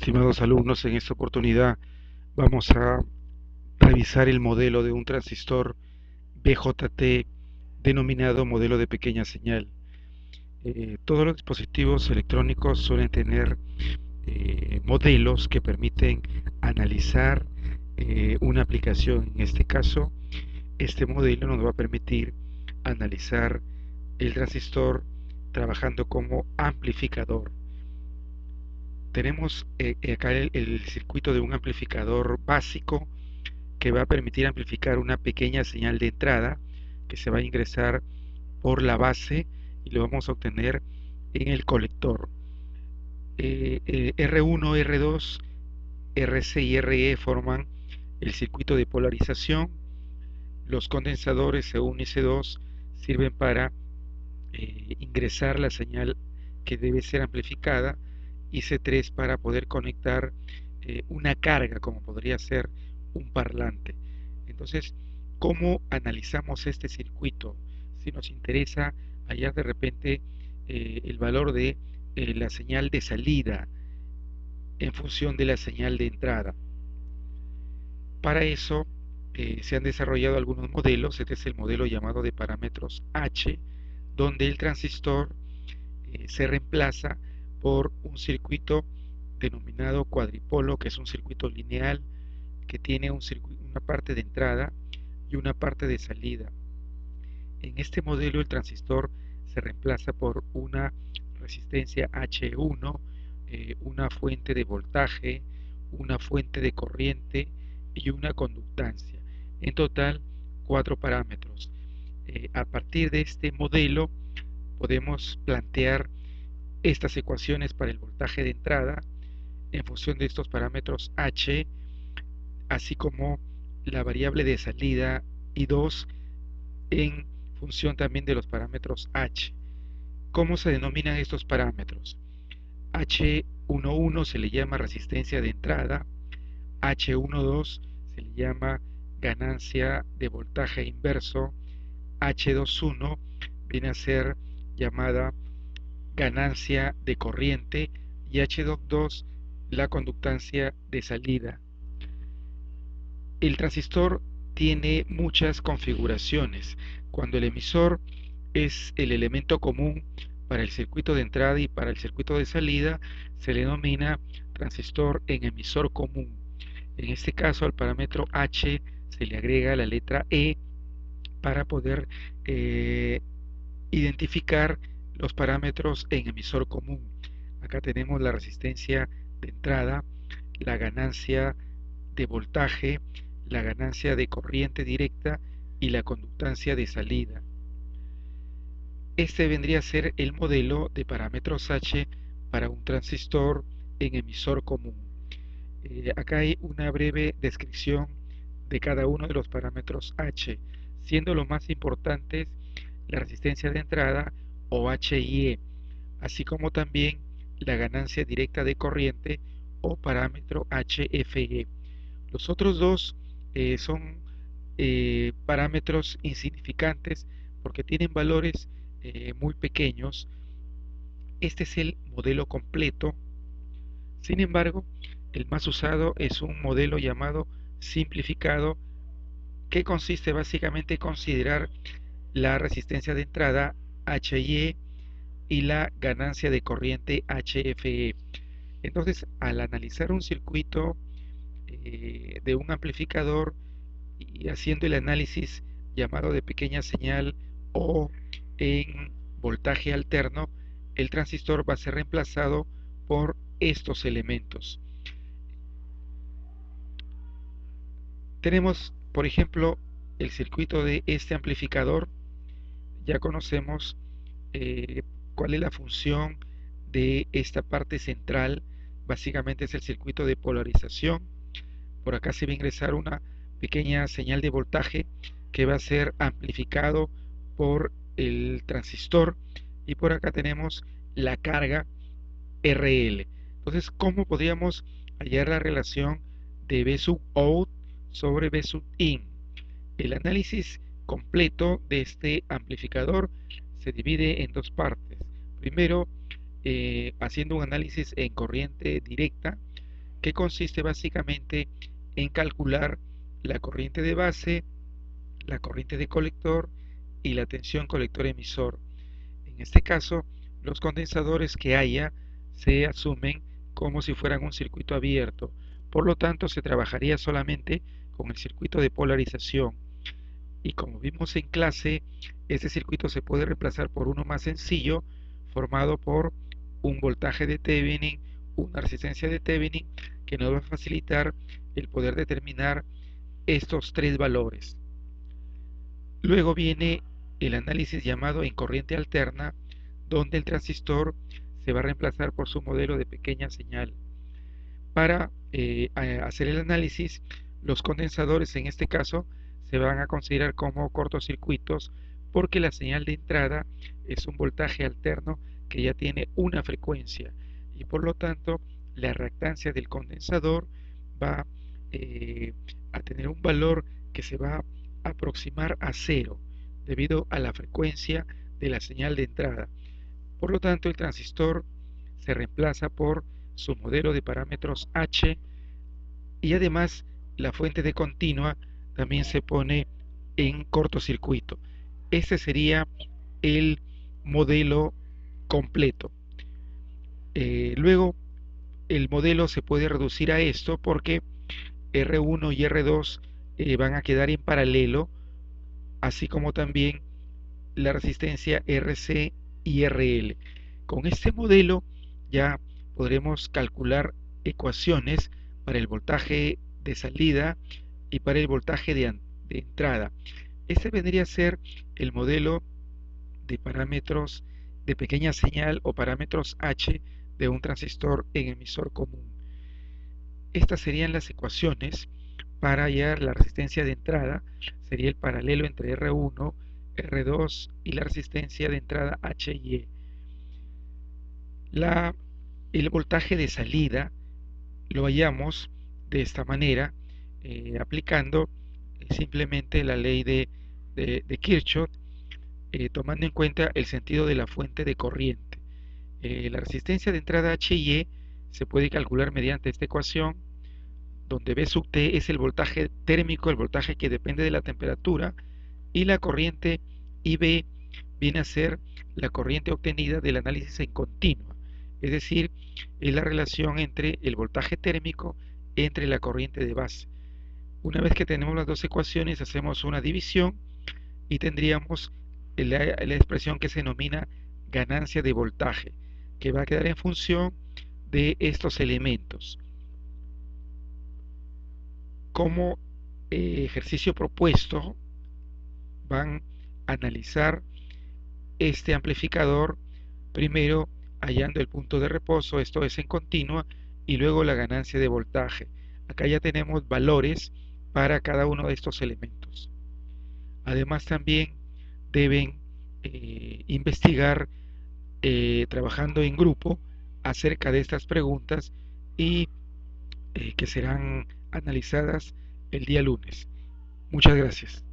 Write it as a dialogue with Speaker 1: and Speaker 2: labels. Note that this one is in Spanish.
Speaker 1: estimados alumnos, en esta oportunidad vamos a revisar el modelo de un transistor BJT denominado modelo de pequeña señal. Todos los dispositivos electrónicos suelen tener modelos que permiten analizar una aplicación. En este caso, este modelo nos va a permitir analizar el transistor trabajando como amplificador. Tenemos acá el circuito de un amplificador básico que va a permitir amplificar una pequeña señal de entrada que se va a ingresar por la base y lo vamos a obtener en el colector. R1, R2, RC y RE forman el circuito de polarización. Los condensadores C1 y C2 sirven para ingresar la señal que debe ser amplificada, y C3 para poder conectar una carga, como podría ser un parlante. Entonces, ¿cómo analizamos este circuito? Si nos interesa hallar de repente el valor de la señal de salida en función de la señal de entrada. Para eso se han desarrollado algunos modelos. Este es el modelo llamado de parámetros H, donde el transistor se reemplaza por un circuito denominado cuadripolo, que es un circuito lineal que tiene una parte de entrada y una parte de salida. En este modelo el transistor se reemplaza por una resistencia H1, una fuente de voltaje, una fuente de corriente y una conductancia. En total, 4 parámetros. A partir de este modelo podemos plantear estas ecuaciones para el voltaje de entrada en función de estos parámetros H, así como la variable de salida I2 en función también de los parámetros H. ¿Cómo se denominan estos parámetros? H11 se le llama resistencia de entrada, H12 se le llama ganancia de voltaje inverso, H21 viene a ser llamada ganancia de corriente y H22 la conductancia de salida. El transistor tiene muchas configuraciones. Cuando el emisor es el elemento común para el circuito de entrada y para el circuito de salida, se le denomina transistor en emisor común. En este caso, al parámetro H se le agrega la letra E para poder identificar los parámetros en emisor común. Acá tenemos la resistencia de entrada, la ganancia de voltaje, la ganancia de corriente directa y la conductancia de salida. Este vendría a ser el modelo de parámetros H para un transistor en emisor común. Acá hay una breve descripción de cada uno de los parámetros H, siendo los más importantes la resistencia de entrada o HIE, así como también la ganancia directa de corriente o parámetro HFE. Los otros dos son parámetros insignificantes porque tienen valores muy pequeños. Este es el modelo completo. Sin embargo, el más usado es un modelo llamado simplificado, que consiste básicamente en considerar la resistencia de entrada HIE y la ganancia de corriente HFE. Entonces, al analizar un circuito de un amplificador y haciendo el análisis llamado de pequeña señal o en voltaje alterno, el transistor va a ser reemplazado por estos elementos. Tenemos, por ejemplo, el circuito de este amplificador. Ya conocemos cuál es la función de esta parte central. Básicamente es el circuito de polarización. Por acá se va a ingresar una pequeña señal de voltaje que va a ser amplificado por el transistor, y por acá tenemos la carga RL. Entonces, ¿cómo podríamos hallar la relación de V sub out sobre V sub in? El análisis completo de este amplificador se divide en dos partes. Primero, haciendo un análisis en corriente directa, que consiste básicamente en calcular la corriente de base, la corriente de colector y la tensión colector-emisor. En este caso, los condensadores que haya se asumen como si fueran un circuito abierto. Por lo tanto, se trabajaría solamente con el circuito de polarización. Y como vimos en clase, este circuito se puede reemplazar por uno más sencillo, formado por un voltaje de Thevenin, una resistencia de Thevenin, que nos va a facilitar el poder determinar estos tres valores. Luego viene el análisis llamado en corriente alterna, donde el transistor se va a reemplazar por su modelo de pequeña señal. Para hacer el análisis, los condensadores en este caso se van a considerar como cortocircuitos porque la señal de entrada es un voltaje alterno que ya tiene una frecuencia y por lo tanto la reactancia del condensador va a tener un valor que se va a aproximar a cero debido a la frecuencia de la señal de entrada. Por lo tanto, el transistor se reemplaza por su modelo de parámetros H y además la fuente de continua también se pone en cortocircuito. Este sería el modelo completo. Luego el modelo se puede reducir a esto porque R1 y R2 van a quedar en paralelo, así como también la resistencia RC y RL. Con este modelo ya podremos calcular ecuaciones para el voltaje de salida y para el voltaje de entrada. Este vendría a ser el modelo de parámetros de pequeña señal o parámetros H de un transistor en emisor común. Estas serían las ecuaciones para hallar la resistencia de entrada, sería el paralelo entre R1, R2 y la resistencia de entrada H y E. El voltaje de salida lo hallamos de esta manera, aplicando simplemente la ley de Kirchhoff, tomando en cuenta el sentido de la fuente de corriente. La resistencia de entrada H y E se puede calcular mediante esta ecuación, donde B sub T es el voltaje térmico, el voltaje que depende de la temperatura, y la corriente IB viene a ser la corriente obtenida del análisis en continua, es decir, es la relación entre el voltaje térmico entre la corriente de base. Una vez que tenemos las dos ecuaciones, hacemos una división y tendríamos la expresión que se denomina ganancia de voltaje, que va a quedar en función de estos elementos. Como ejercicio propuesto, van a analizar este amplificador, primero hallando el punto de reposo, esto es en continua, y luego la ganancia de voltaje. Acá ya tenemos valores para cada uno de estos elementos. Además también deben investigar trabajando en grupo acerca de estas preguntas y que serán analizadas el día lunes. Muchas gracias.